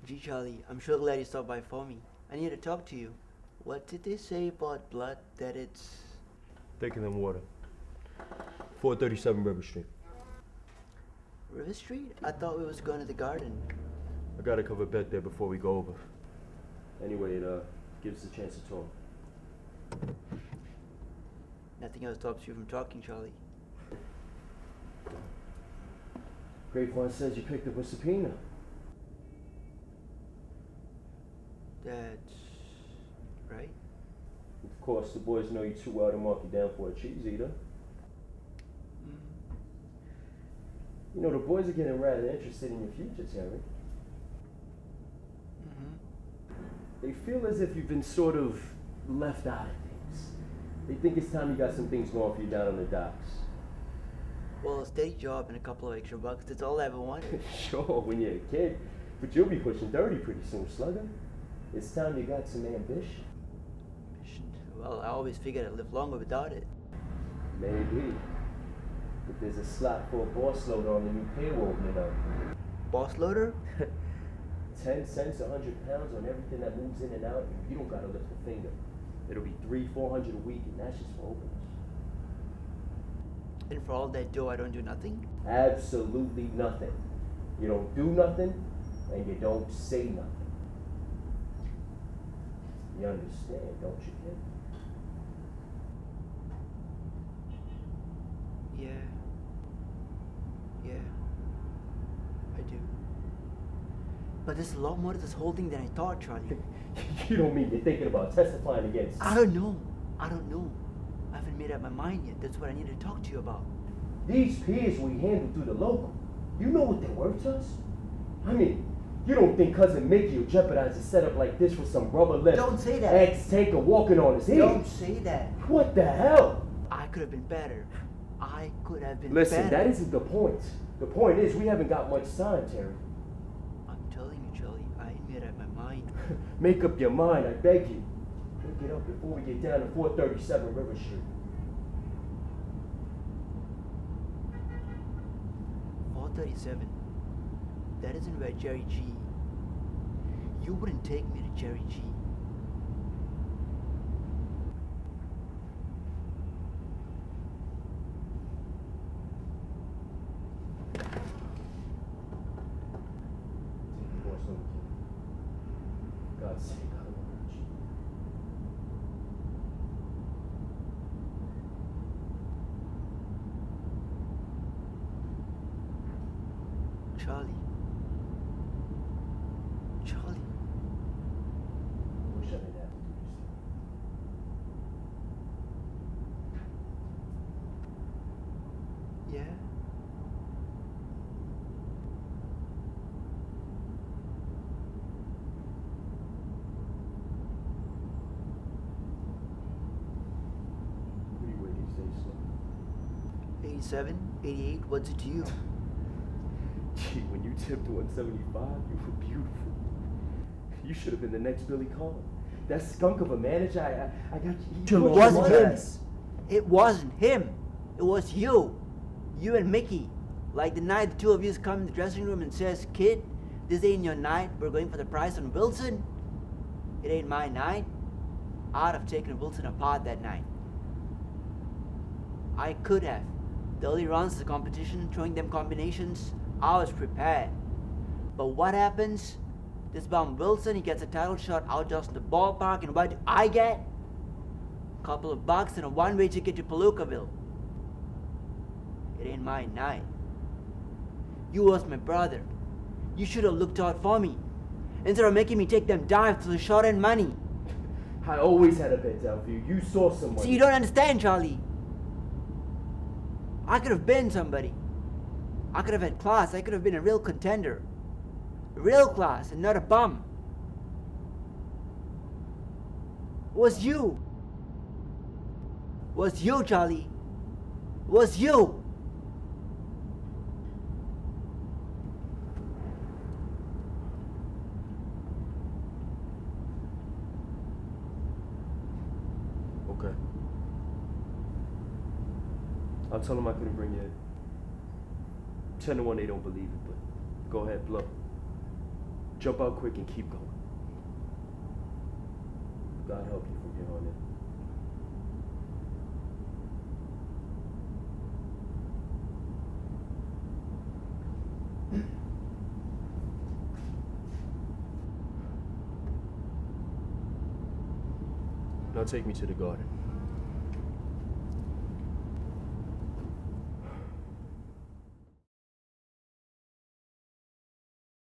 Gee, Charlie, I'm sure glad you stopped by for me. I need to talk to you. What did they say about blood? That it's Thicker than water. 437 River Street. River Street? I thought we was going to the garden. I gotta cover a bed there before we go over. Anyway, it gives us a chance to talk. Nothing else stops you from talking, Charlie. Grapevine says you picked up a subpoena. That's right. Of course, the boys know you too well to mark you down for a cheese eater. You know, the boys are getting rather interested in your future, Terry. They feel as if you've been sort of left out of things. They think it's time you got some things going for you down on the docks. Well, a steady job and a couple of extra bucks, that's all I ever wanted. Sure, when you're a kid. But you'll be pushing 30 pretty soon, slugger. It's time you got some ambition. Well, I always figured I'd live longer without it. Maybe. But there's a slot for a boss loader on the new payroll, you know. Boss loader? 10 cents, 100 pounds on everything that moves in and out. You don't gotta lift a finger. It'll be 300-400 a week, and that's just for openers. And for all that dough, I don't do nothing? Absolutely nothing. You don't do nothing, and you don't say nothing. You understand, don't you, kid? Yeah, I do. But there's a lot more to this whole thing than I thought, Charlie. You don't mean you're thinking about testifying against... I don't know. I haven't made up my mind yet. That's what I need to talk to you about. These peers we handle through the local, you know what they're worth to us? I mean, you don't think Cousin Mickey will jeopardize a setup like this with some rubber-lipped... Don't say that. ex-tanker walking on his head? Don't say that. What the hell? I could have been better. Listen, that isn't the point. The point is we haven't got much time, Terry. I'm telling you, Charlie, I ain't made up my mind. Make up your mind, I beg you. Make it up before we get down to 437 River Street. 437. That isn't where Jerry G. You wouldn't take me to Jerry G. For God's sake, I don't want to hurt you. Charlie. I wish I didn't have to do this. Yeah? What do you weigh these days, Slim? 87, 88, what's it to you? Gee, when you tipped 175, you were beautiful. You should have been the next Billy Conn. That skunk of a manager, I got you. It wasn't him. It wasn't him. It was you. You and Mickey. Like the night the two of you come in the dressing room and says, "Kid, this ain't your night. We're going for the price on Wilson." It ain't my night. I'd have taken Wilson apart that night. I could have. The early rounds of the competition, throwing them combinations, I was prepared. But what happens? This bum Wilson, he gets a title shot out just in the ballpark, and what do I get? Couple of bucks and a one-way ticket to Palookaville. It ain't my night. You was my brother. You should have looked out for me, instead of making me take them dives for the short-end money. I always had a bet down for you. You saw someone. See, you don't understand, Charlie. I could have been somebody. I could have had class. I could have been a real contender. Real class and not a bum. Was you. Was you, Charlie. Was you. Okay. I'll tell them I couldn't bring you in. 10 to 1 they don't believe it, but go ahead, blow. Jump out quick and keep going. God help you from here on in. Now take me to the garden.